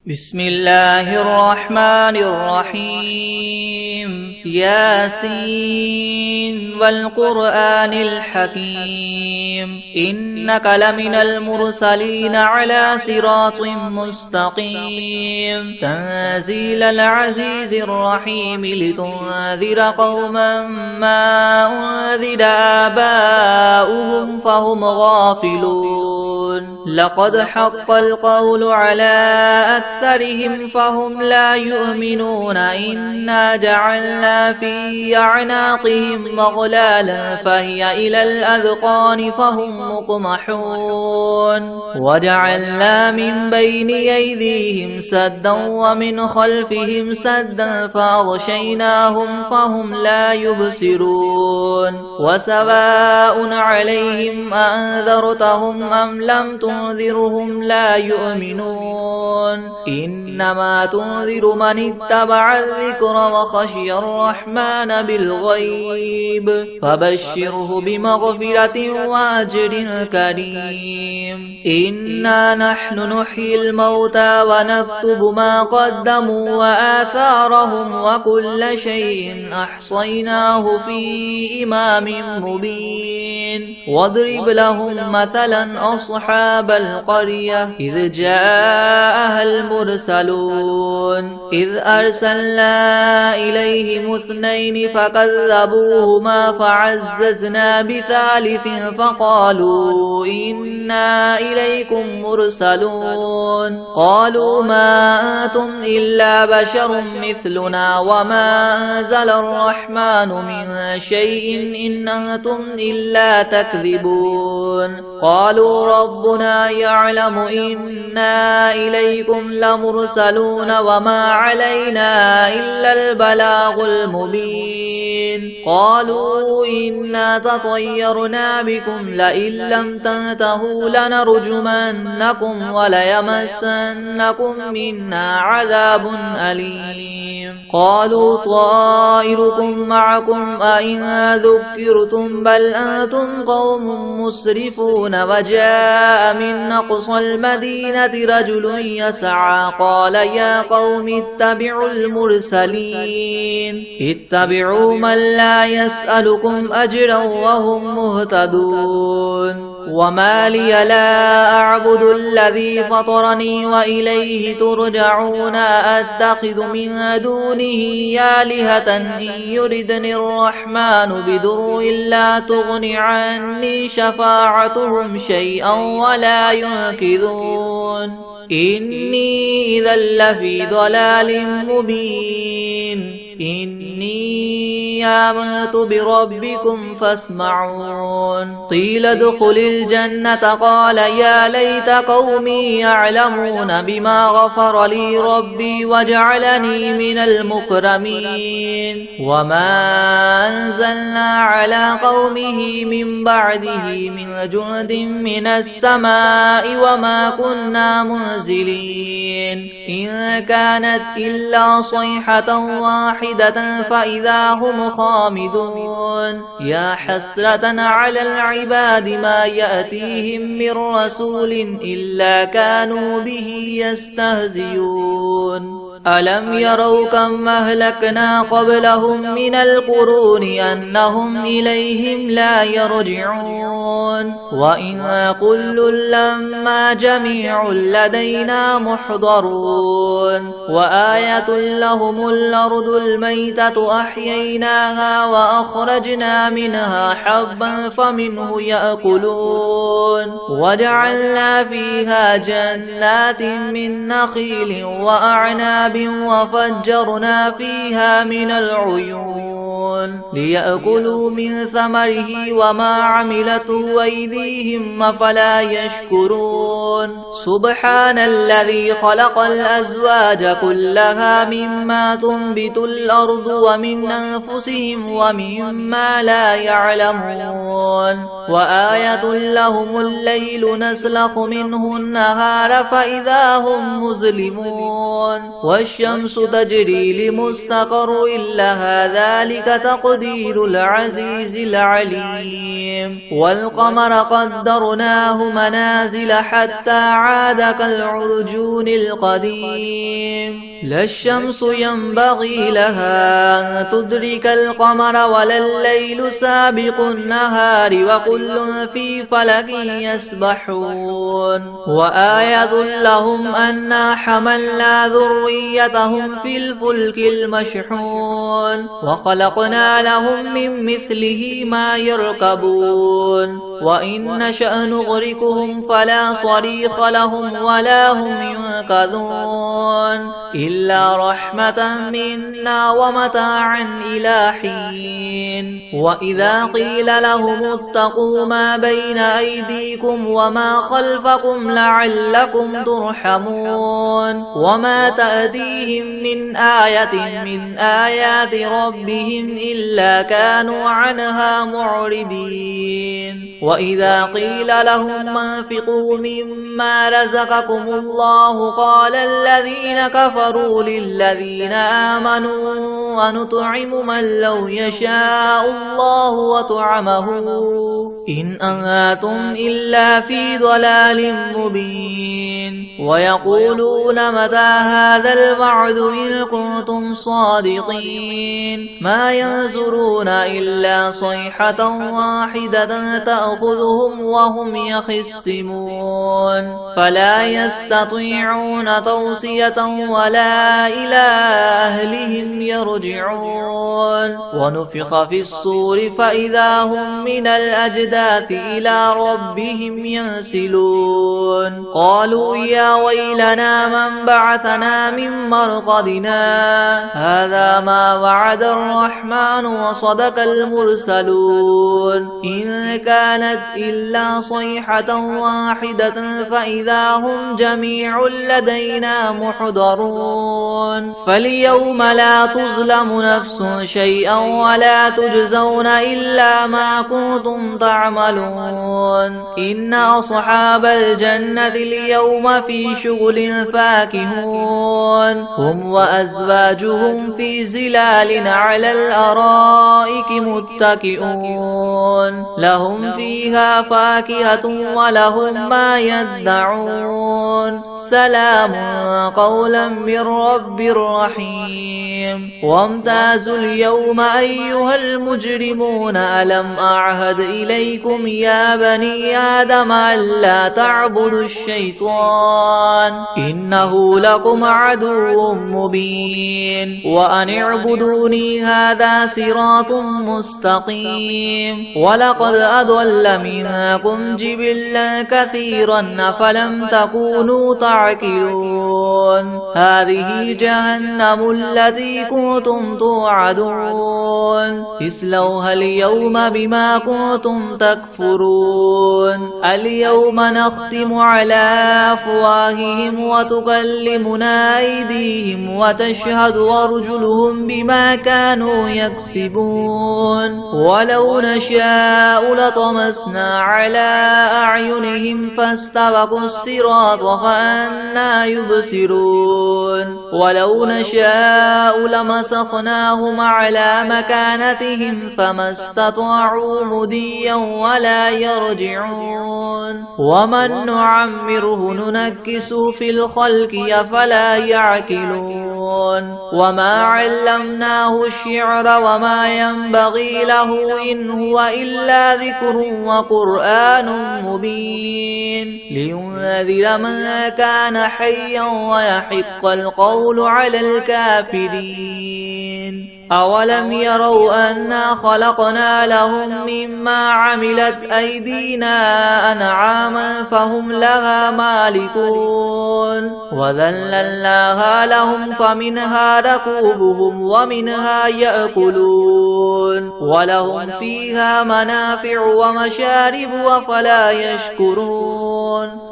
بسم الله الرحمن الرحيم ياسين والقرآن الحكيم إنك لمن المرسلين على صراط مستقيم تنزيل العزيز الرحيم لتنذر قوما ما أنذر آباؤهم فهم غافلون لقد حق القول على أكثرهم فهم لا يؤمنون إنا جعلنا في أعناقهم مغلالا فهي إلى الأذقان فهم مقمحون وجعلنا من بين أيديهم سدا ومن خلفهم سدا فأغشيناهم فهم لا يبصرون وسواء عليهم أنذرتهم أم لم تنذرهم لا يؤمنون إنما تنذر من اتبع الذكر وخشي الرحمن بالغيب فبشره بمغفرة وأجر كريم إنا نحن نحيي الموتى ونكتب ما قدموا وآثارهم وكل شيء أحصيناه في إمام مبين واضرب لهم مثلا أصحاب القرية إذ جاءها المرسلون إذ أرسلنا إليهم اثنين فكذبوهما فعززنا بثالث فقالوا إنا إليكم مرسلون قالوا ما أنتم إلا بشر مثلنا وما أنزل الرحمن من شيء إن أنتم إلا تكذبون قالوا ربنا يعلم إنا إليكم لمرسلون وما علينا إلا البلاغ المبين قالوا إنا تطيرنا بكم لئن لم تنتهوا لنرجمنكم وليمسنكم منا عذاب أليم قالوا طائركم معكم أئن ذكرتم بل أنتم قوم مسرفون وجاء من أقصى المدينة رجل يسعى قال يا قوم اتبعوا المرسلين اتبعوا من لا يسألكم أجرا وهم مهتدون وما لي لا أعبد الذي فطرني وإليه ترجعون أتخذ من دونه آلهة إن يردني الرحمن بضر لا تغن عني شفاعتهم شيئا ولا ينقذون إني إذا لفي ضلال مبين إني آمنت بربكم فاسمعون قيل ادخل الجنة قال يا ليت قومي يعلمون بما غفر لي ربي وجعلني من المكرمين وما أنزلنا على قومه من بعده من جند من السماء وما كنا منزلين إن كانت إلا صيحة واحدة فإذا هم خامدون يا حسرة على العباد ما يأتيهم من رسول إلا كانوا به يستهزئون ألم يروا كم أهلكنا قبلهم من القرون أنهم إليهم لا يرجعون وإن كل لما جميع لدينا محضرون وآية لهم الأرض الميتة أحييناها وأخرجنا منها حبا فمنه يأكلون وجعلنا فيها جنات من نخيل وأعناب وفجرنا فيها من العيون ليأكلوا من ثمره وما عملته أيديهم أفلا يشكرون سبحان الذي خلق الأزواج كلها مما تنبت الأرض ومن أنفسهم ومما لا يعلمون وآية لهم الليل نسلخ منه النهار فإذا هم مظلمون والشمس تجري لمستقر لها ذلك تقدير العزيز العليم والقمر قدرناه منازل حتى عاد كالعرجون القديم لا الشمس ينبغي لها أن تدرك القمر ولا الليل سابق النهار وكل في فلك يسبحون وآية لهم أنا حملنا ذريتهم في الفلك المشحون وخلقنا لهم من مثله ما يركبون وإن نشأ نغرقهم فلا صريخ لهم ولا هم ينقذون إلا رحمة منا ومتاعا إلى حين وإذا قيل لهم اتقوا ما بين أيديكم وما خلفكم لعلكم ترحمون وما تأتيهم من آية من آيات ربهم إلا كانوا عنها معرضين وإذا قيل لهم انفقوا مما رزقكم الله قال الذين كفروا للذين آمنوا ونطعم من لو يشاء الله وطعمه إن أنتم إلا في ضلال مبين ويقولون متى هذا الوعد إن كنتم صادقين ما ينظرون إلا صيحة واحدة تأخذهم وهم يخصمون فلا يستطيعون توصية ولا إلى أهلهم يرجعون ونفخ في الصور فإذا هم من الأجداث إلى ربهم ينسلون قالوا يا ويلنا من بعثنا من مرقدنا هذا ما وعد الرحمن وصدق المرسلون إن كانت إلا صيحة واحدة فإذا هم جميع لدينا محضرون فاليوم لا تظلم نفس شيئا ولا تجزون إلا ما كنتم تعملون إن أصحاب الجنة اليوم في شغل فاكهون هم وأزواجهم في زلال على الأرائك متكئون لهم فيها فاكهة ولهم ما يدعون سلام قولا من رب رحيم وامتازوا اليوم أيها المجرمون ألم أعهد إليكم يا بني آدم ألا تعبدوا الشيطان إنه لكم عدو مبين وأن اعبدوني هذا صراط مستقيم ولقد أضل منكم جبلا كثيرا أفلم تكونوا تعقلون هذه جهنم التي كنتم توعدون اصلوها اليوم بما كنتم تكفرون اليوم نختم على أفواههم وتكلمنا أيديهم وتشهد أرجلهم بما كانوا يكسبون ولو نشاء لطمسنا على أعينهم فاستبقوا الصراط فأنى يبصرون ولو نشاء لمسخناهم على مكانتهم فما استطاعوا مضيا ولا يرجعون ومن نعمره ننكسه في الخلق أفلا يعقلون وما علمناه الشعر وما ينبغي له إن هو إلا ذكر وقرآن مبين لينذر من كان حيا ويحق القول على الكافرين أولم يروا أنا خلقنا لهم مما عملت أيدينا أنعاما فهم لها مالكون وذللناها لهم فمنها ركوبهم ومنها يأكلون ولهم فيها منافع ومشارب أفلا يشكرون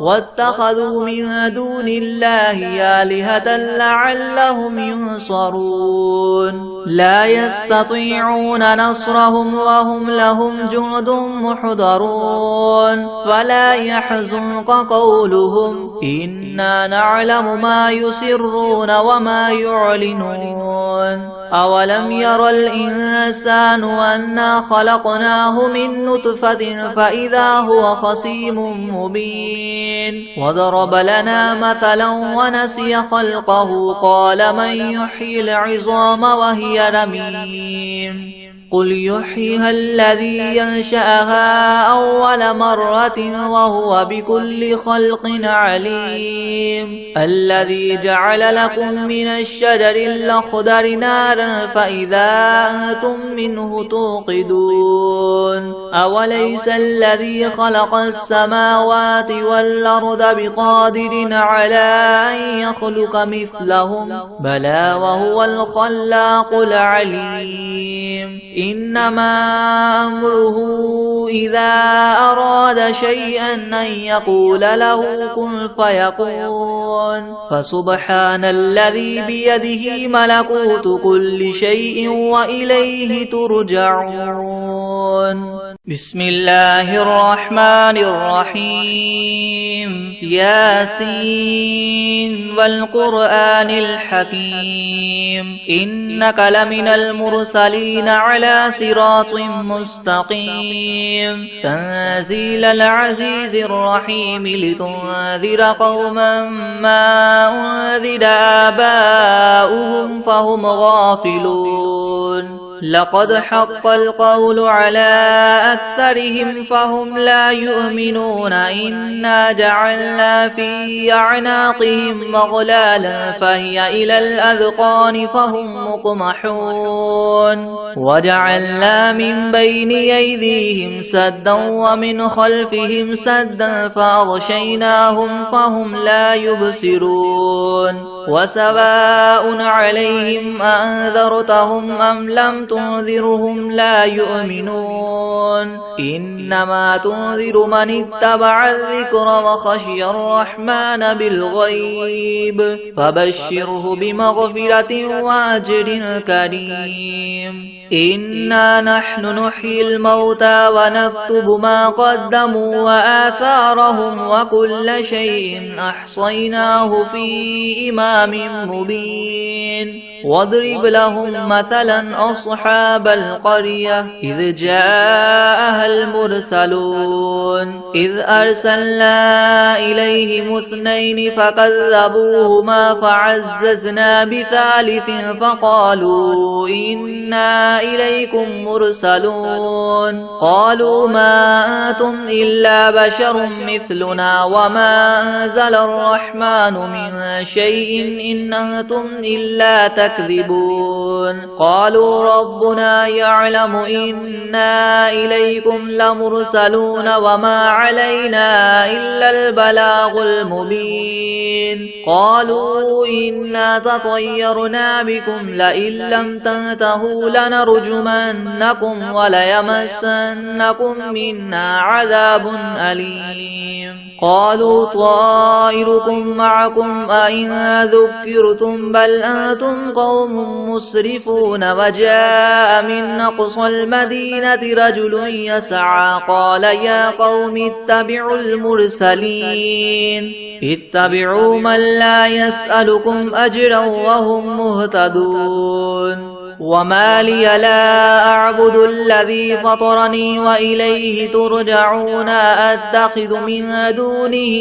واتخذوا من دون الله آلهة لعلهم ينصرون لا يستطيعون نصرهم وهم لهم جند محضرون فلا يحزنك قولهم إنا نعلم ما يسرون وما يعلنون أولم ير الإنسان أنا خلقناه من نطفة فإذا هو خصيم مبين وضرب لنا مثلا ونسي خلقه قال من يحيي العظام وهي رميم قل يحييها الذي ينشأها أول مرة وهو بكل خلق عليم الذي جعل لكم من الشجر الأخضر نارا فإذا أنتم منه توقدون أوليس الذي خلق السماوات والأرض بقادر على أن يخلق مثلهم بلى وهو الخلاق العليم إنما أمره إذا أراد شيئا أن يقول له كن فيكون فسبحان الذي بيده ملكوت كل شيء وإليه ترجعون بسم الله الرحمن الرحيم ياسين والقرآن الحكيم إنك لمن المرسلين على صراط مستقيم تنزيل العزيز الرحيم لتنذر قوما ما أنذر آباؤهم فهم غافلون لقد حق القول على أكثرهم فهم لا يؤمنون إنا جعلنا في أعناقهم مغلالا فهي إلى الأذقان فهم مقمحون وجعلنا من بين أيديهم سدا ومن خلفهم سدا فأغشيناهم فهم لا يبصرون وسواء عليهم أنذرتهم أم لم تنذرهم لا يؤمنون إنما تنذر من اتبع الذكر وخشي الرحمن بالغيب فبشره بمغفرة وأجر كريم إنا نحن نحيي الموتى ونكتب ما قدموا وآثارهم وكل شيء أحصيناه في إمام مبين واضرب لهم مثلا أصحاب القرية إذ جاءها المرسلون إذ أرسلنا إليهم اثنين فكذبوهما فعززنا بثالث فقالوا إنا إليكم مرسلون قالوا ما أنتم إلا بشر مثلنا وما أنزل الرحمن من شيء إن أنتم إلا تكذبون قالوا ربنا يعلم إنا إليكم لمرسلون وما علينا إلا البلاغ المبين قالوا إنا تطيرنا بكم لئن لم تنتهوا لنرجمنكم وليمسنكم منا عذاب أليم قالوا طائركم معكم أئن ذكرتم بل أنتم قوم مسرفون وجاء من أقصى المدينة رجل يسعى قال يا قوم اتبعوا المرسلين اتبعوا من لا يسألكم أجرا وهم مهتدون وما لي لا أعبد الذي فطرني وإليه ترجعون أتخذ من دونه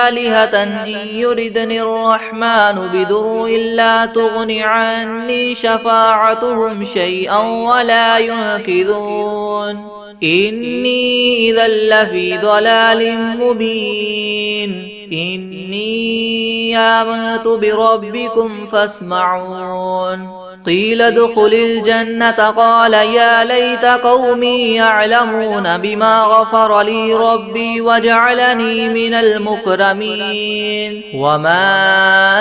آلهة إن يردني الرحمن بضر لا تغن عني شفاعتهم شيئا ولا ينقذون إني إذا لفي ضلال مبين إني آمنت بربكم فاسمعون قيل ادخل الجنة قال يا ليت قومي يعلمون بما غفر لي ربي وجعلني من المكرمين وما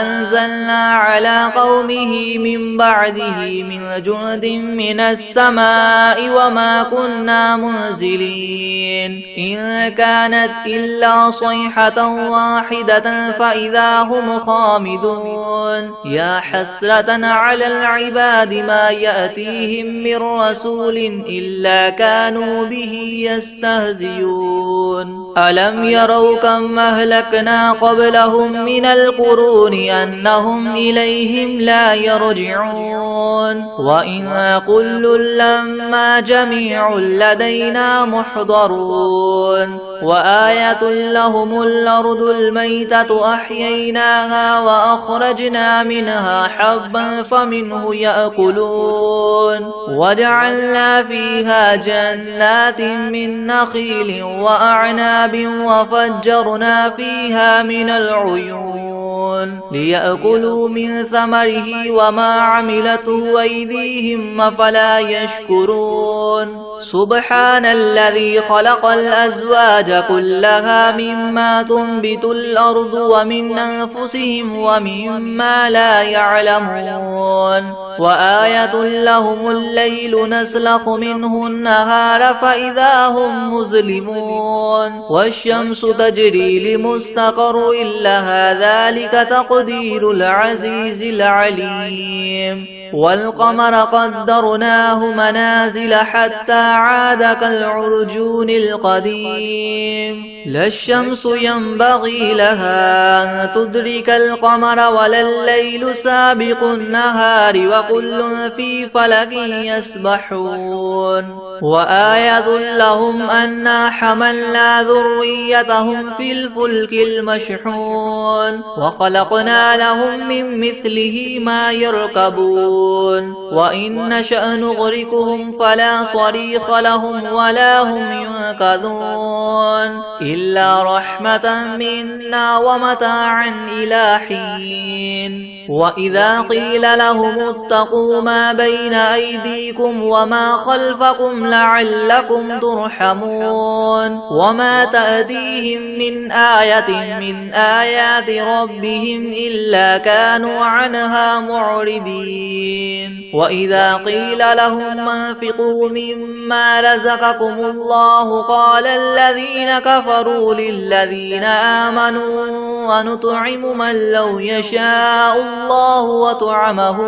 أنزلنا على قومه من بعده من جند من السماء وما كنا منزلين إن كانت إلا صيحة واحدة فإذا هم خامدون يا حسرة على العباد ما يأتيهم من رسول إلا كانوا به يستهزئون ألم يروا كم أهلكنا قبلهم من القرون أنهم إليهم لا يرجعون وإن كل لما جميع لدينا محضرون وآية لهم الأرض الميتة أحييناها وأخرجنا منها حبا فمنه يأكلون وجعلنا فيها جنات من نخيل وأعناب وفجرنا فيها من العيون ليأكلوا من ثمره وما عملته أيديهم أفلا يشكرون سبحان الذي خلق الأزواج كلها مما تنبت الأرض ومن أنفسهم ومما لا يعلمون وآية لهم الليل نسلخ منه النهار فإذا هم مظلمون والشمس تجري لمستقر لها ذلك تقدير العزيز العليم والقمر قدرناه منازل حتى عاد كالعرجون القديم لا الشمس ينبغي لها أن تدرك القمر ولا الليل سابق النهار وكل في فلك يسبحون وآية لهم أنا حملنا ذريتهم في الفلك المشحون وخلقنا لهم من مثله ما يركبون وإن نشأ نغرقهم فلا صريخ لهم ولا هم ينقذون إلا رحمة منا ومتاعا إلى حين وإذا قيل لهم اتقوا ما بين أيديكم وما خلفكم لعلكم ترحمون وما تأتيهم من آية من آيات ربهم إلا كانوا عنها معرضين وإذا قيل لهم انفقوا مما رزقكم الله قال الذين كفروا للذين آمنوا ونطعم من لو يشاء الله وطعمه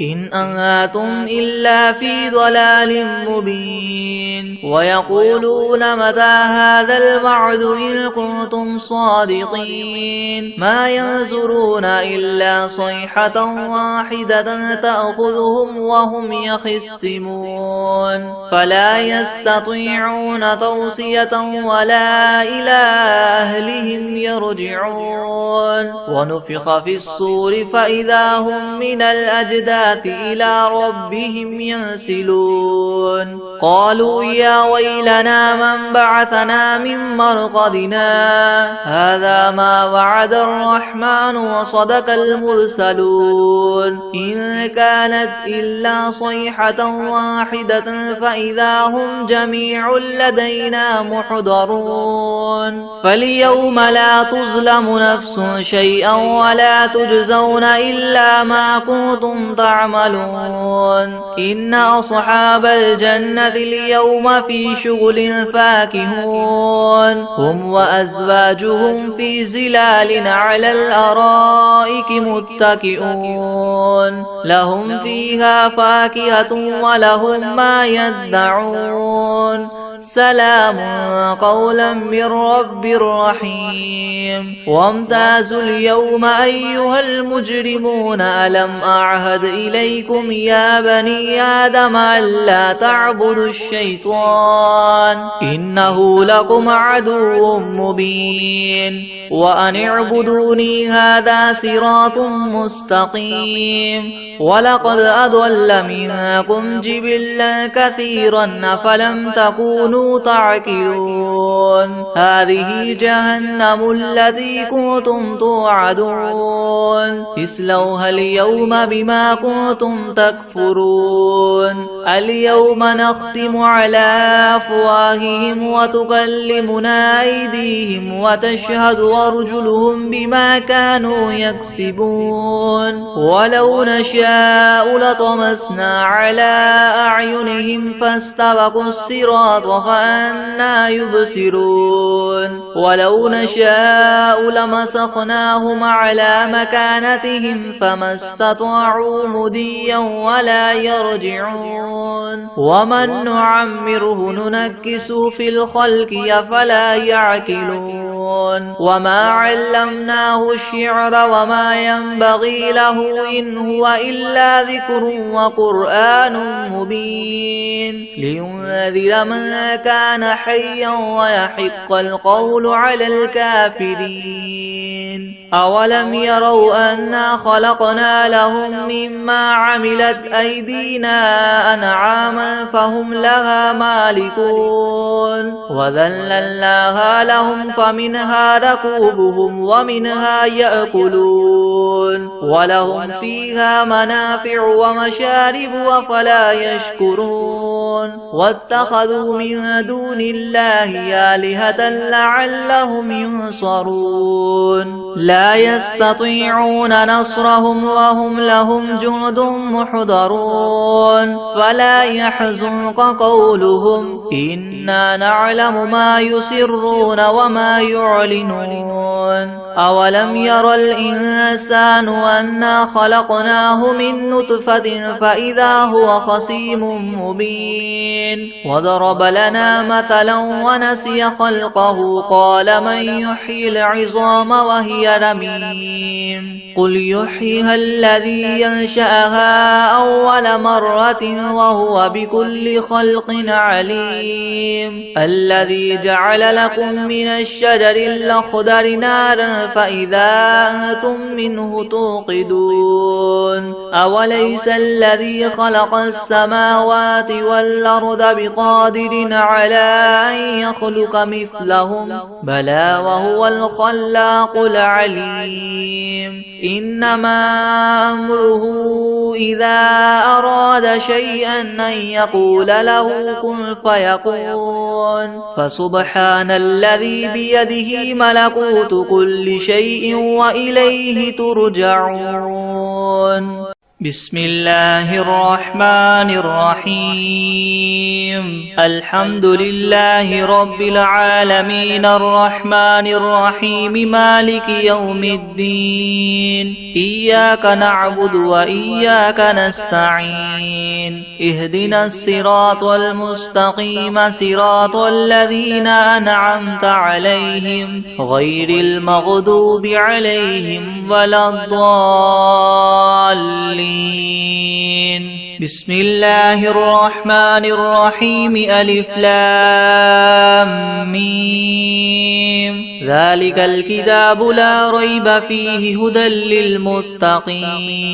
إن أنتم إلا في ضلال مبين ويقولون متى هذا الوعد إن كنتم صادقين ما ينظرون إلا صيحة واحدة تأخذهم وهم يخصمون فلا يستطيعون توصية ولا إلى أهلهم يرجعون ونفخ في الصور فإذا هم من الأجداث إلى ربهم ينسلون قالوا يا ويلنا من بعثنا من مرقدنا هذا ما وعد الرحمن وصدق المرسلون إن كانت إلا صيحة واحدة فإذا هم جميع لدينا محضرون فاليوم لا تظلم نفس شيئا ولا تجزون إلا ما كنتم تعملون إن أصحاب الجنة اليوم في شغل فاكهون هم وأزواجهم في زلال على الأرائك متكئون لهم فيها فاكهة ولهم ما يدعون سلام قولا من رب رحيم وامتازوا اليوم أيها المجرمون ألم أعهد إليكم يا بني آدم ألا تعبدوا الشيطان إنه لكم عدو مبين وأن اعبدوني هذا صراط مستقيم ولقد أضل منكم جبلا كثيرا فلم تكونوا تكونوا تعقلون هذه جهنم التي كنتم توعدون اصلوها اليوم بما كنتم تكفرون اليوم نختم على أفواههم وتكلمنا أيديهم وتشهد أرجلهم بما كانوا يكسبون ولو نشاء لطمسنا على أعينهم فاستبقوا الصراط فأنى يبصرون ولو نشاء لمسخناهم على مكانتهم فما استطاعوا مضيا ولا يرجعون ومن نعمره ننكسه في الخلق أفلا يعقلون وما علمناه الشعر وما ينبغي له إن هو إلا ذكر وقرآن مبين لينذر من كان حيا ويحق القول على الكافرين أولم يروا أنا خلقنا لهم مما عملت أيدينا أنعاما فهم لها مالكون وذللناها لهم فمنها ركوبهم ومنها يأكلون ولهم فيها منافع ومشارب أفلا يشكرون واتخذوا من دون الله آلهة لعلهم ينصرون لا يستطيعون نصرهم وهم لهم جند محضرون فلا يحزنك قولهم إنا نعلم ما يسرون وما يعلنون أولم ير الإنسان أنا خلقناه من نطفة فإذا هو خصيم مبين وضرب لنا مثلا ونسي خلقه قال من يحيي العظام وهي رميم قل يحييها الذي ينشأها أول مرة وهو بكل خلق عليم الذي جعل لكم من الشجر الأخضر نارا فإذا أنتم منه توقدون أوليس الذي خلق السماوات والأرض بقادر على أن يخلق مثلهم بلى وهو الخلاق العليم إنما أمره إذا أراد شيئا أن يقول له كن فيكون فسبحان الذي بيده ملكوت كل شيء وإليه ترجعون بسم الله الرحمن الرحيم الحمد لله رب العالمين الرحمن الرحيم مالك يوم الدين إياك نعبد وإياك نستعين اهدنا الصراط المستقيم صراط الذين أنعمت عليهم غير المغضوب عليهم ولا الضالين بسم الله الرحمن الرحيم ألف لام ميم ذلك الكتاب لا ريب فيه هدى للمتقين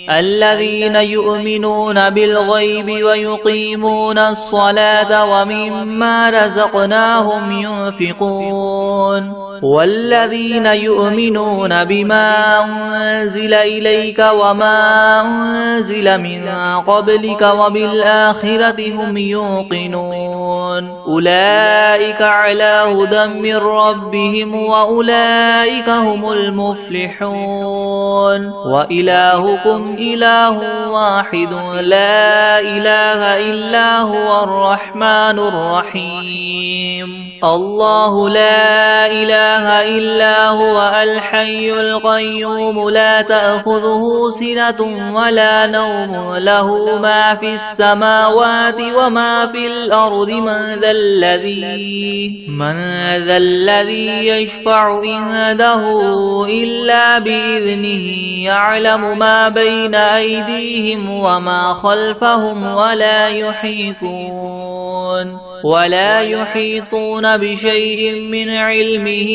الذين يؤمنون بالغيب ويقيمون الصلاة ومما رزقناهم ينفقون والذين يؤمنون بما أنزل إليك وما أنزل من قبلك وبالآخرة هم يوقنون أولئك على هدى من ربهم وأولئك هم المفلحون وإلهكم إله واحد لا إله إلا هو الرحمن الرحيم الله لا إله إلا هو الحي القيوم لا تأخذه سنة ولا نوم له ما في السماوات وما في الأرض من ذا الذي يشفع عنده إلا بإذنه يعلم ما بين أيديهم وما خلفهم ولا يحيطون ولا يحيطون بشيء من علمه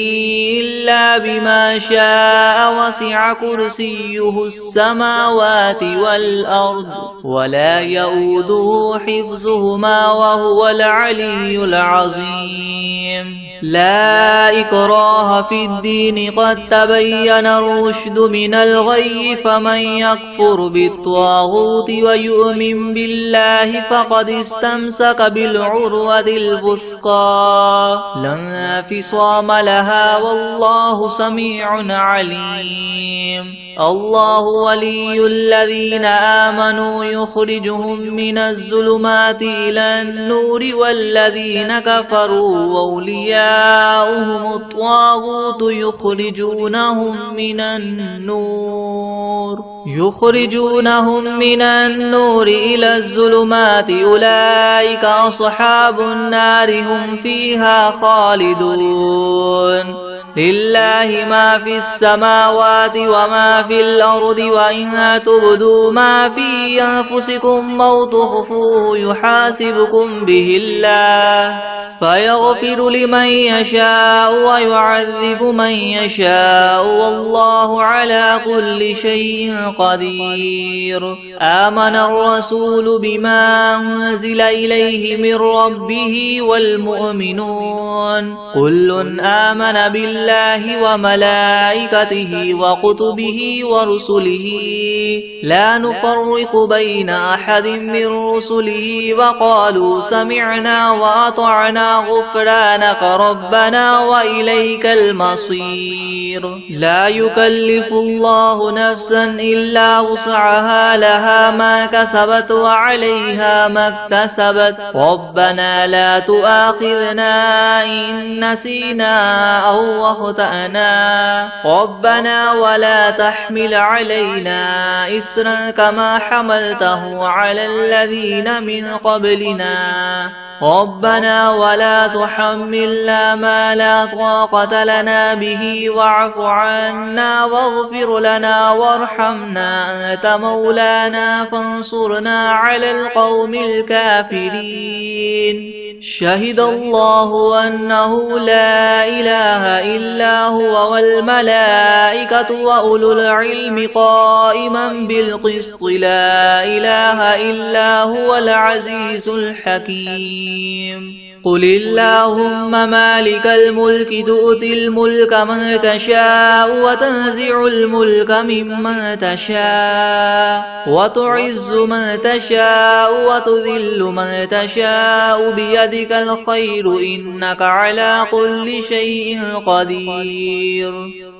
إلا بما شاء وسع كرسيه السماوات والأرض ولا يؤوده حفظهما وهو العلي العظيم لا إكراه في الدين قد تبين الرشد من الغي فمن يكفر بالطاغوت ويؤمن بالله فقد استمسك بالعروة الوثقى لا انفصام لها والله سميع عليم الله ولي الذين آمنوا يخرجهم من الظلمات إلى النور والذين كفروا أولياؤهم الطاغوت يخرجونهم من النور إلى الظلمات أولئك أصحاب النار هم فيها خالدون لله ما في السماوات وما في الأرض وإن تبدوا ما في أنفسكم أو تخفوه يحاسبكم به الله فيغفر لمن يشاء ويعذب من يشاء والله على كل شيء قدير آمن الرسول بما أنزل إليه من ربه والمؤمنون كل آمن بالله وملائكته وكتبه ورسله لا نفرق بين أحد من رسله وقالوا سمعنا وأطعنا غفرانك ربنا وإليك المصير لا يكلف الله نفسا إلا وسعها لها ما كسبت وعليها ما اكتسبت ربنا لا تؤاخذنا إن نسينا أو أخطأنا ربنا ولا تحمل علينا إسرا كما حملته على الذين من قبلنا ربنا ولا تحملنا ما لا طاقة لنا به واعف عنا واغفر لنا وارحمنا أنت مولانا فانصرنا على القوم الكافرين شهد الله أنه لا إله إلا هو والملائكة وأولو العلم قائما بالقسط لا إله إلا هو العزيز الحكيم قل اللهم مالك الملك تؤتي الملك من تشاء وتنزع الملك ممن تشاء وتعز من تشاء وتذل من تشاء بيدك الخير إنك على كل شيء قدير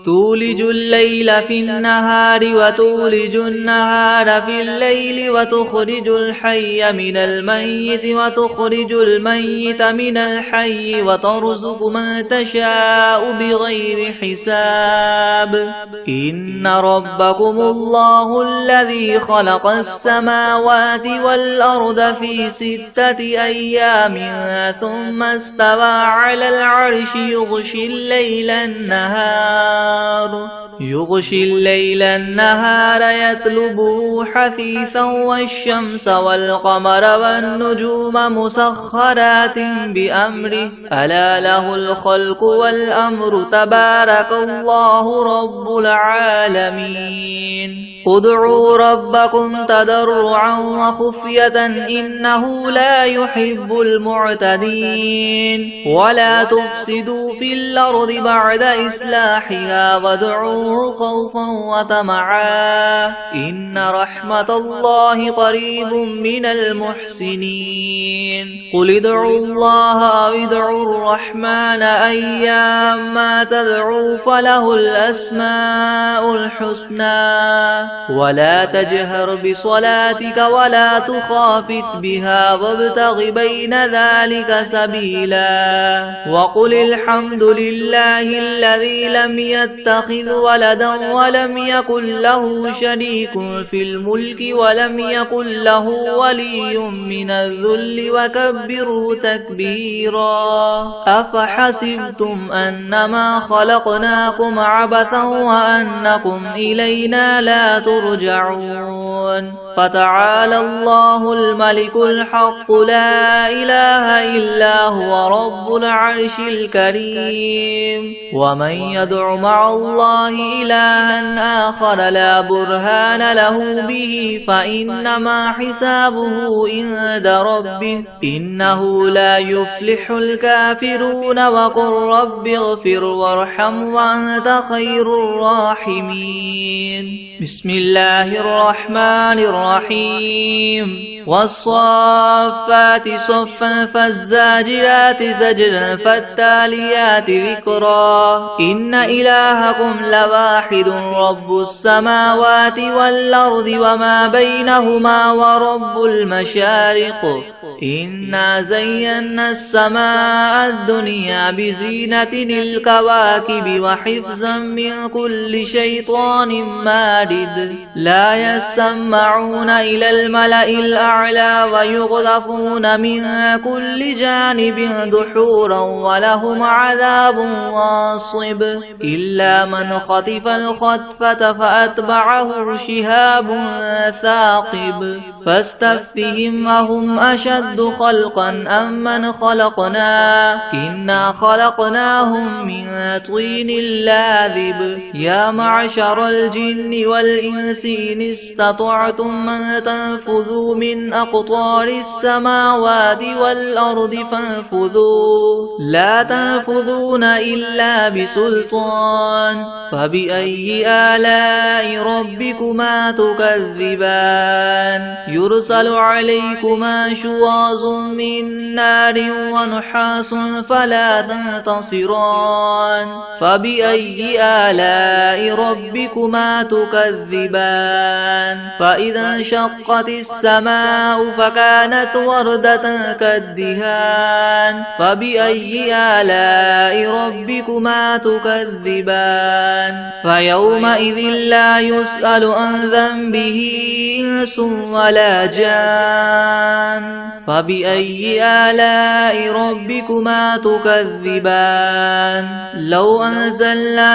تولج الليل في النهار وتولج النهار في الليل وتخرج الحي من الميت وتخرج الميت من الحي وترزق من تشاء بغير حساب إن ربكم الله الذي خلق السماوات والأرض في 6 أيام ثم استوى على العرش يغشي الليل النهار يطلبه حثيثا والشمس والقمر والنجوم مسخرات بأمره ألا له الخلق والأمر تبارك الله رب العالمين ادعوا ربكم تضرعا وخفية إنه لا يحب المعتدين ولا تفسدوا في الأرض بعد إصلاحها وادعوه خوفا وطمعا إن رحمة الله قريب من المحسنين قل ادعوا الله أو ادعوا الرحمن أيما تدعوا فله الأسماء الحسنى ولا تجهر بصلاتك ولا تخافت بها وابتغ بين ذلك سبيلا وقل الحمد لله الذي لم يتخذ ولدا ولم يكن له شريك في الملك ولم يكن له ولي من الذل وكبره تكبيرا أفحسبتم أنما خلقناكم عبثا وأنكم إلينا لا ترجعون فتعالى الله الملك الحق لا إله إلا هو رب العرش الكريم ومن يدع مع الله إلها آخر لا برهان له به فإنما حسابه عند ربه إنه لا يفلح الكافرون وقل رب اغفر وارحم وأنت خير الراحمين بسم الله الرحمن الرحيم والصافات صفا فالزاجرات زجرا فالتاليات ذكرا إن إلهكم لواحد رب السماوات والأرض وما بينهما ورب المشارق إنا زينا السماء الدنيا بزينة الكواكب وحفظا من كل شيطان مارد لا يسمعون إلى الملأ الأعلى ويغذفون من كل جانب دحورا ولهم عذاب واصب إلا من خطف الخطفة فأتبعه شهاب ثاقب فاستفتهم أهم أشد خلقا أم من خلقنا إنا خلقناهم من طين لاذب يا معشر الجن والإنس إن استطعتم من تنفذوا من أقطار السماوات والأرض فانفذوا لا تنفذون إلا بسلطان فبأي آلاء ربكما تكذبان يرسل عليكما شواظ من نار ونحاس فلا تنتصران فبأي آلاء ربكما تكذبان فإذا انشقت السماء فكانت وردة كالدهان فبأي آلاء ربكما تكذبان فيومئذ لا يسأل عن ذنبه إنس ولا جان فبأي آلاء ربكما تكذبان لو أنزلنا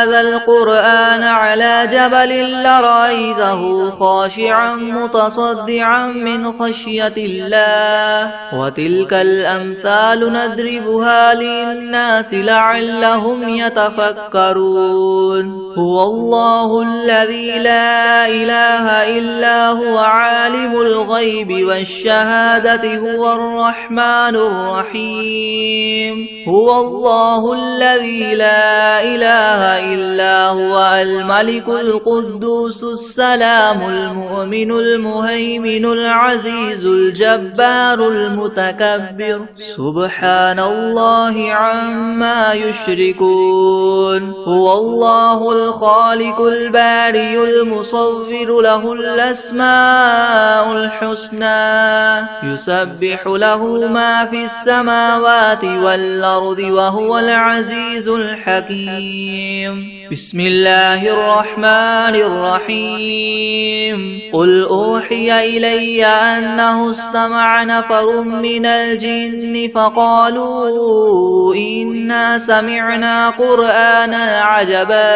هذا القرآن على جبل لرأيته خاشعا متصدعا من خشية الله وتلك الأمثال نضربها للناس لعلهم يتفكرون هو الله الذي لا إله إلا هو عالم الغيب والشهادة هو الرحمن الرحيم هو الله الذي لا إله إلا هو الملك القدوس السلام المؤمن المهيمن العزيز الجبار المتكبر سبحان الله عما يشركون هو الله الخالق البارئ المصور له الأسماء الحسنى يسبح له ما في السماوات والأرض وهو العزيز الحكيم بسم الله الرحمن الرحيم قل أوحي إلي أنه استمع نفر من الجن فقالوا إنا سمعنا قرآنا عجبا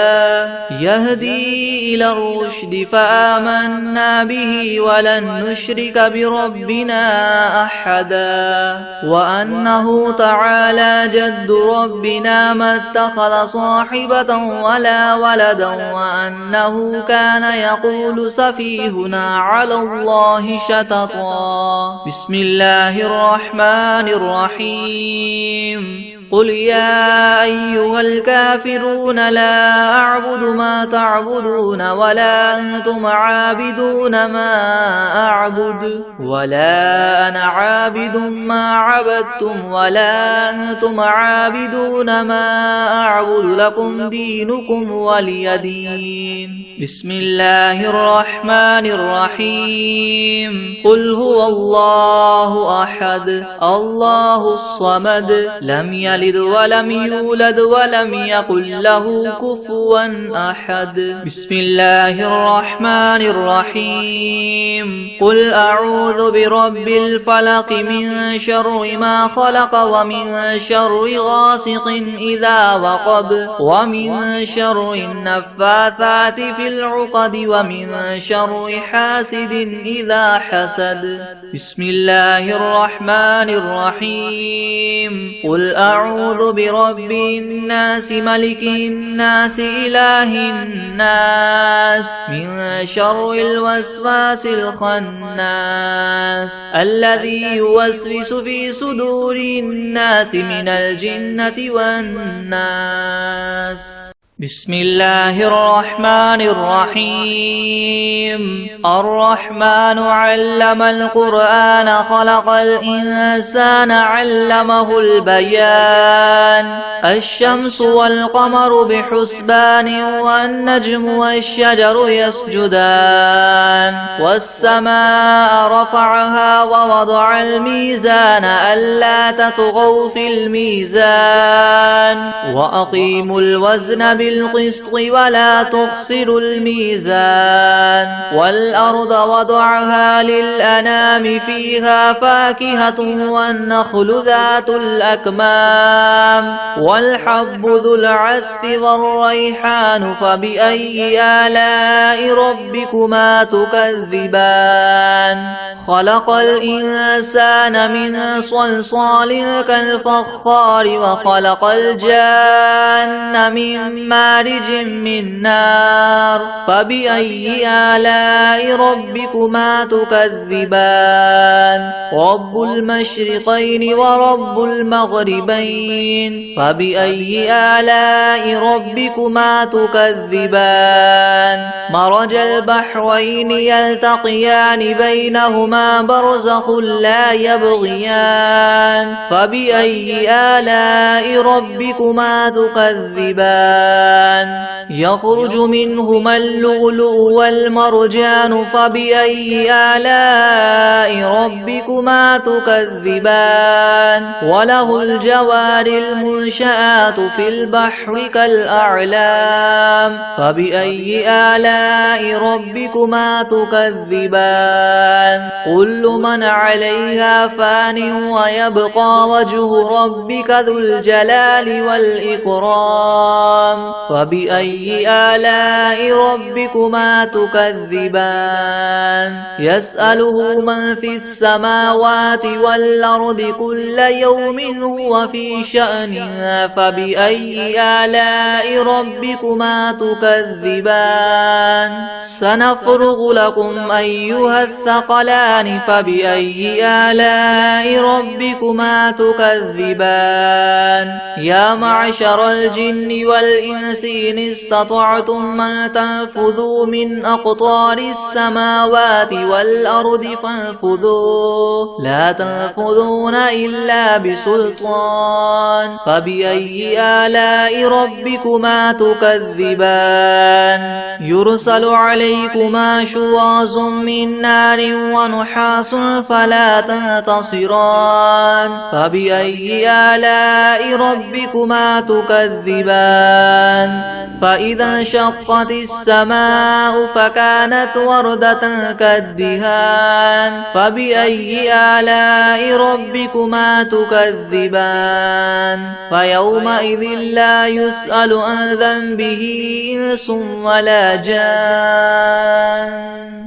يهدي إلى الرشد فآمنا به ولن نشرك بربنا أحدا وأنه تعالى جد ربنا ما اتخذ صاحبة ولا ولدا وأنه كان يقول سفيهنا على الله شططا بسم الله الرحمن الرحيم قل يا أيها الكافرون لا أعبد ما تعبدون ولا أنتم عابدون ما أعبد ولا أنا عابد ما عبدتم ولا أنتم عابدون ما أعبد لكم دينكم ولي دين بسم الله الرحمن الرحيم قل هو الله أحد الله الصمد لم يلد يلد ولم يولد ولم يكن له كفوا أحد. بسم الله الرحمن الرحيم. قل أعوذ برب الفلق من شر ما خلق ومن شر غاسق إذا وقب ومن شر النفاثات في العقد ومن شر حاسد إذا حسد. بسم الله الرحمن الرحيم. قل أعوذ برب الناس ملك الناس إله الناس من شر الوسواس الخناس الذي يوسوس في صدور الناس من الجنة والناس. بسم الله الرحمن الرحيم. الرحمن علم القرآن خلق الإنسان علمه البيان. الشمس والقمر بحسبان والنجم والشجر يسجدان والسماء رفعها ووضع الميزان ألا تطغوا في الميزان وأقيموا الوزن بالقسط ولا تخسروا الميزان. والأرض وضعها للأنام فيها فاكهة والنخل ذات الأكمام والحب ذو العصف والريحان فبأي آلاء ربكما تكذبان. خلق الإنسان من صلصال كالفخار وخلق الجان من مارج من نار فبأي آلاء ربكما تكذبان. رب المشرقين ورب المغربين فبأي آلاء ربكما تكذبان. مرج البحرين يلتقيان بينهما برزخ لا يبغيان فبأي آلاء ربكما تكذبان. يخرج منهما اللؤلؤ والمرجان فبأي آلاء ربكما تكذبان. وله الجوار المنشآت في البحر كالأعلام فبأي آلاء ربكما تكذبان. كل من عليها فان ويبقى وجه ربك ذو الجلال والإكرام فبأي آلاء ربكما تكذبان. يسأله من في السماوات والأرض كل يوم هو في شأن فبأي آلاء ربكما تكذبان. سنفرغ لكم أيها الثقلان فبأي آلاء ربكما تكذبان. يا معشر الجن والإنس إن استطعتم أن تنفذوا من أقطار السماوات والأرض فانفذوا لا تنفذون إلا بسلطان فبأي آلاء ربكما تكذبان. يرسل عليكما شواظ من نار ونحاس فلا تنتصران فبأي آلاء ربكما تكذبان. فإذا انشقت السماء فكانت وردة كالدهان فبأي آلاء ربكما تكذبان. فيومئذ لا يسأل عن ذنبه إنس ولا جان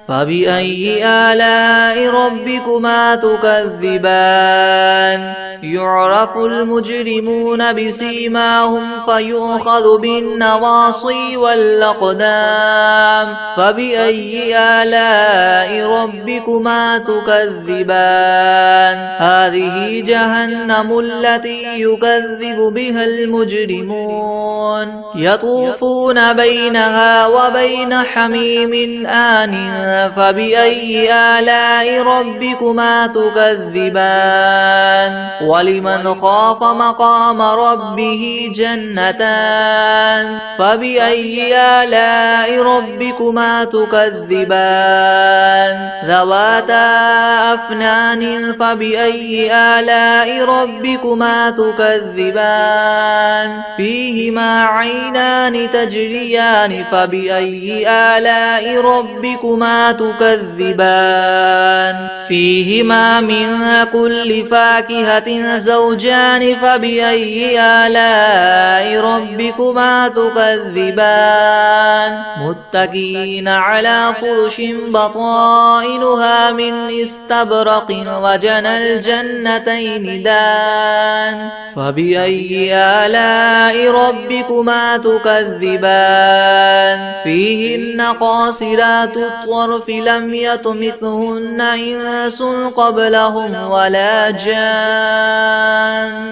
فبأي آلاء ربكما تكذبان. يعرف المجرمون بسيماهم فيؤخذ بالنواصي والأقدام فبأي آلاء ربكما تكذبان. هذه جهنم التي يكذب بها المجرمون يطوفون بينها وبين حميم آن فبأي آلاء ربكما تكذبان ولمن خاف مقام ربه جنتان فبأي آلاء ربكما تكذبان ذواتا أفنان فبأي آلاء ربكما تكذبان فيهما عينان تجريان فبأي آلاء ربكما تكذبان فيهما من كل فاكهة زوجان فبأي آلاء ربكما تكذبان متكئين على فرش بطائنها من استبرق وجنى الجنتين دان فبأي آلاء ربكما تكذبان فيهن قاصرات الطرف لم يطمثهن إنس قبلهم ولا جان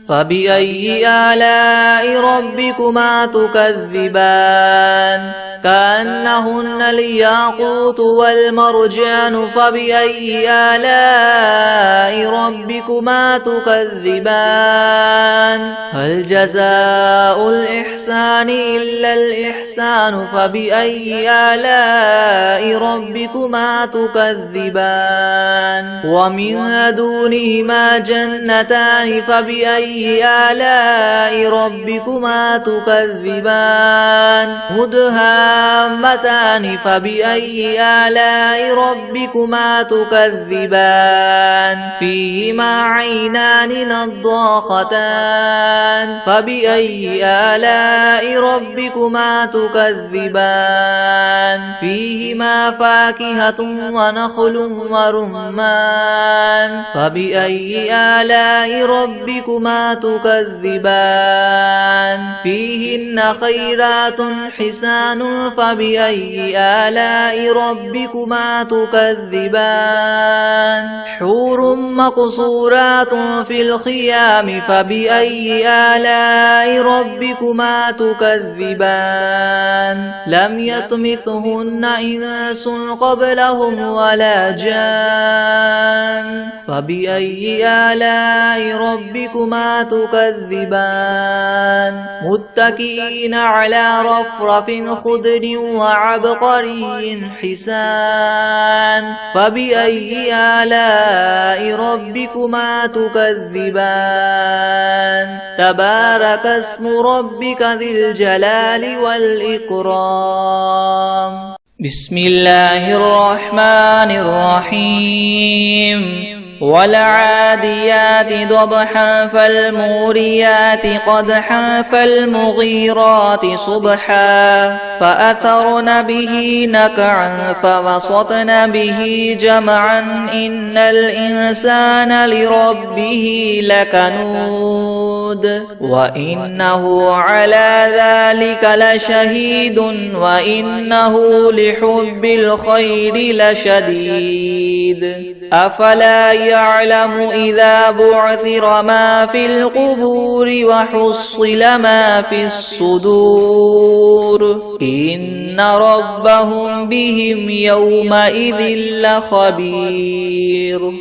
فبأي آلاء ربكما تكذبان كأنهن الياقوت والمرجان فبأي آلاء ربكما تكذبان هل جزاء الإحسان إلا الإحسان فبأي آلاء ربكما تكذبان ومن دونهما جنتان فبأي آلاء ربكما تكذبان مدهامتان فبأي آلاء ربكما تكذبان فيهما عينان نضاختان فبأي آلاء ربكما تكذبان فيهما فاكهة ونخل ورمان فبأي آلاء ربكما تكذبان فيهن خيرات حسان فبأي آلاء ربكما تكذبان حور مقصورات في الخيام فبأي آلاء ربكما تكذبان لم يطمثهن إنس قبلهم ولا جان فبأي آلاء ربكما تكذبان متكئين على رفرف خضر وعبقري حسان فبأي آلاء ربكما تكذبان تبارك اسم ربك ذي الجلال والإكرام بسم الله الرحمن الرحيم والعاديات ضبحا فالموريات قدحا فالمغيرات صبحا فأثرن به نقعا فوسطن به جمعا إن الإنسان لربه لكنود وإنه على ذلك لشهيد وإنه لحب الخير لشديد أفلا يعلم إذا بعثر ما في القبور وحصل ما في الصدور إن ربهم بهم يومئذ لخبير